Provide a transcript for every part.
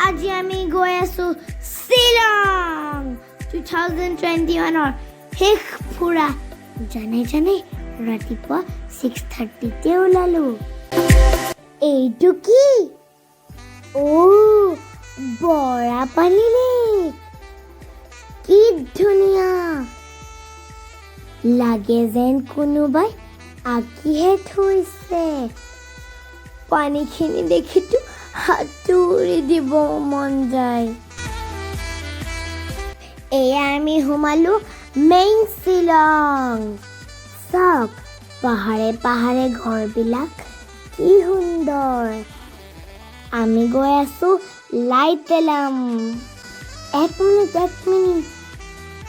আজি আমি গৈ আছো শ্বিলং 2021 শেষ ফুৰা জানে ৰাতিপুৱা 6:30 ওলালো এইটো কি বৰা পানী লেক কি ধুনীয়া লাগে যেন কোনোবাই আঁকিহে থৈছে পানীখিনি দেখিতো হাতুৰি দিব মন যায় এয়া আমি সোমালো মেইন শ্বিলং চাওক পাহাৰে ঘৰবিলাক কি সুন্দৰ আমি গৈ আছো লাইটেলাম এক মিনিট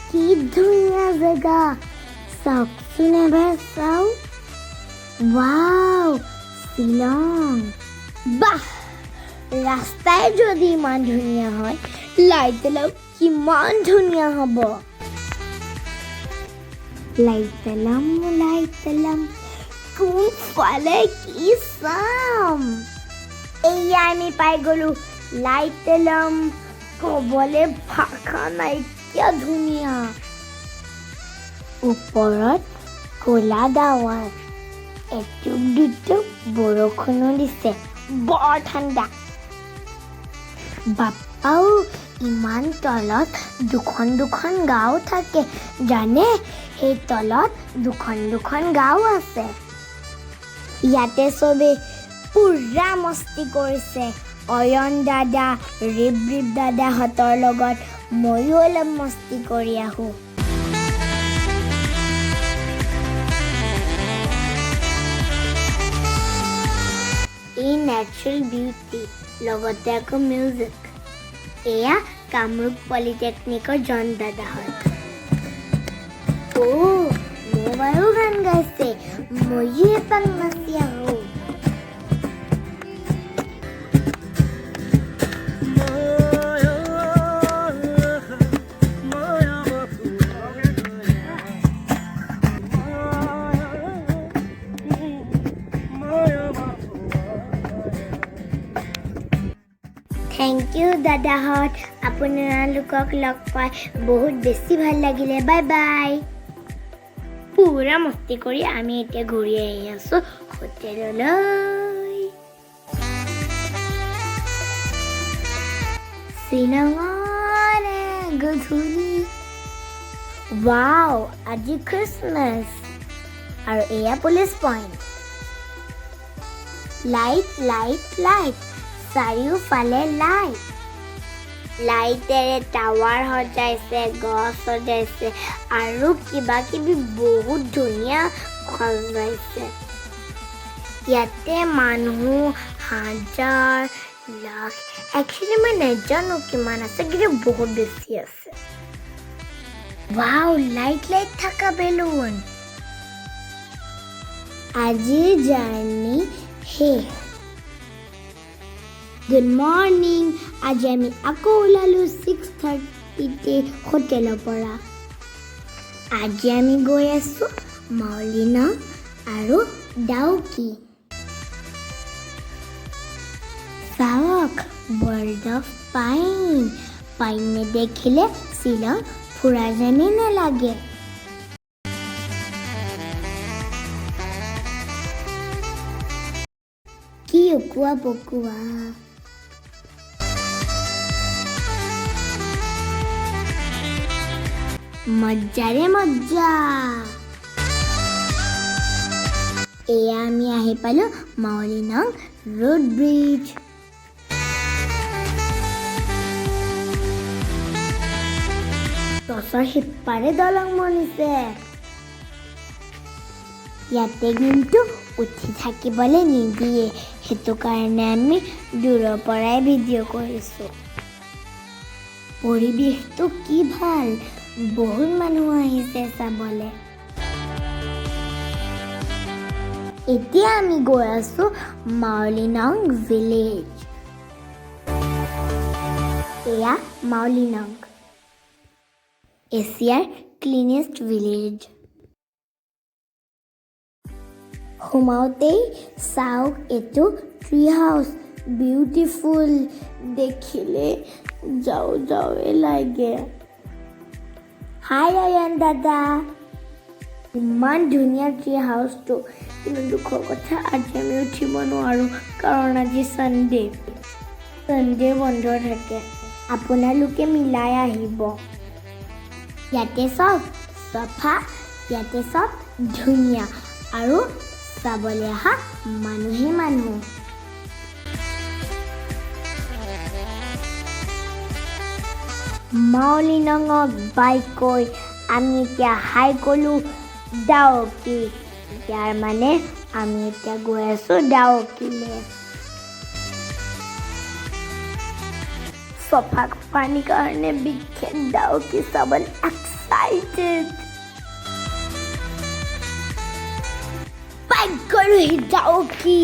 কি ধুনীয়া জেগা চাওকচোন এবাৰ চাও ৱাও শ্বিলং বাহ ৰাস্তাই যদি ইমান ধুনীয়া হয় লাইটেলাম কিমান ধুনীয়া হ'ব লাইটেলাম কোনফালে কি চাম এয়া আমি পাই গলো লাইটেলাম ক'বলৈ ভাষা নাইকিয়া ধুনীয়া ওপৰত ক'লা ডাৱৰ এটুপ দুটুপ বৰষুণো দিছে বৰ ঠাণ্ডা বাপ্পাও ইমান তলত দুখন গাঁও থাকে জানে সেই তলত দুখন গাঁও আছে ইয়াতে চবে পুৰা মস্তি কৰিছে অয়ন দাদা ৰিব দাদাহঁতৰ লগত ময়ো অলপ মস্তি কৰি আহোঁ এই নেচাৰেল বিউটি লগতে আকৌ মিউজিক এয়া কামৰূপ পলিটেকনিকৰ জন দাদাহঁত মোৰ বাৰু গান গাইছে ময়ো এপাক নাচি আহোঁ থেংক ইউ দাদাহঁত আপোনালোকক লগ পাই বহুত বেছি ভাল লাগিলে বাই বাই পুৰা মস্তি কৰি আমি এতিয়া ঘূৰি আহি আছো হোটেললৈ শ্বিলঙৰ গধূলি ৱাও আজি খ্ৰীষ্টমাছ আৰু এয়া পুলিচ পইণ্ট লাইট চাৰিওফালে লাইটেৰে টাৱাৰ সজাইছে গছ সজাইছে আৰু কিবা কিবি বহুত ধুনীয়া সজাইছে ইয়াতে মানুহ হাজাৰ লাখ একচুৱেলি মই নাজানো কিমান আছে কিন্তু বহুত বেছি আছে ৱাও লাইট থকা বেলুন আজিৰ জাৰ্ণি শেষ গুড মৰ্ণিং আজি আমি আকৌ ওলালোঁ 6:30 হোটেলৰ পৰা আজি আমি গৈ আছোঁ মাউলিনাং আৰু ডাউকি চাওক ৱৰ্ল্ড অফ পাইন নেদেখিলে শ্বিলং ফুৰা যেনেই নালাগে কি অকুৱা পকুৱা মজ্জাৰে মজ্জা এয়া আমি আহি পালো মাউলিনাং ৰোড ব্ৰিজ টছৰ সিপাৰে দলং বনিছে ইয়াতে কিন্তু উঠি থাকিবলৈ নিদিয়ে সেইটো কাৰণে আমি দূৰৰ পৰাই ভিডিঅ' কৰিছোঁ পৰিৱেশটো কি ভাল বহুত মানুহ আহিছে চাবলৈ এতিয়া আমি গৈ আছো মাউলিনাং ভিলেজ এয়া মাউলিনাং এছিয়াৰ ক্লিনেষ্ট ভিলেজ সোমাওঁতেই চাওক এইটো ট্ৰি হাউচ বিউটিফুল দেখিলে যাওঁ যাওঁৱে লাগে। হাই আয়ান দাদা, ইমান ধুনীয়া ট্ৰি হাউচটো, কিন্তু দুখৰ কথা আজি আমি উঠিব নোৱাৰোঁ কাৰণ আজি ছানডে বন্ধ থাকে। আপোনালোকে মিলাই আহিব। ইয়াতে চব চফা, ইয়াতে চব ধুনীয়া আৰু চাবলৈ অহা মানুহে মানুহ। মাউলিনঙক বাই কৈ আমি এতিয়া হাই ক'লোঁ ডাউকি। ইয়াৰ মানে আমি এতিয়া গৈ আছোঁ ডাউকিলে। চফা পানীৰ কাৰণে বিশেষ ডাউকি চাবলৈ এক্সাইটেড। বাইক কৰোঁ ডাউকি।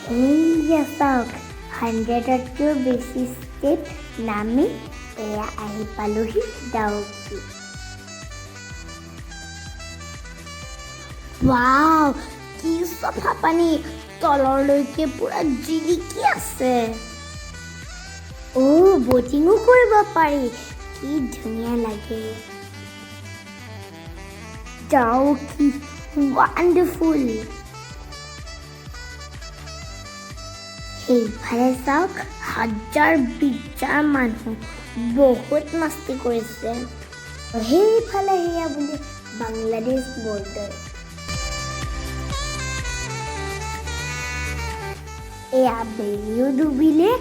সেয়া চাওক, 100তকৈও বেছি ষ্টেপ নামি এয়া আহি পালোহি ডাউকি। ৱাও, কি চফা পানী, তললৈকে পুৰা জিলিকি আছে। বটিঙো কৰিব পাৰি, কি ধুনীয়া লাগে। ডাউকি ৱাণ্ডাৰফুল। সেইফালে চাওক, হাজাৰ বিজাৰ মানুহ বহুত মস্তি কৰিছে। সেইফালে সেয়া বুলি বাংলাদেশ বৰ্ডাৰ। এয়া বেলিও ডুবিলে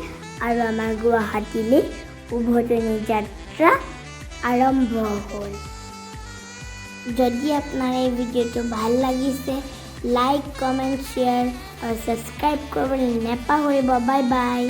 আৰু আমাৰ গুৱাহাটীলৈ উভতনি যাত্ৰা আৰম্ভ হ'ল। যদি আপোনাৰ এই ভিডিঅ'টো ভাল লাগিছে, লাইক, কমেণ্ট, শ্বেয়াৰ আৰু ছাবস্ক্ৰাইব কৰিবলৈ নাপাহৰিব। Bye bye.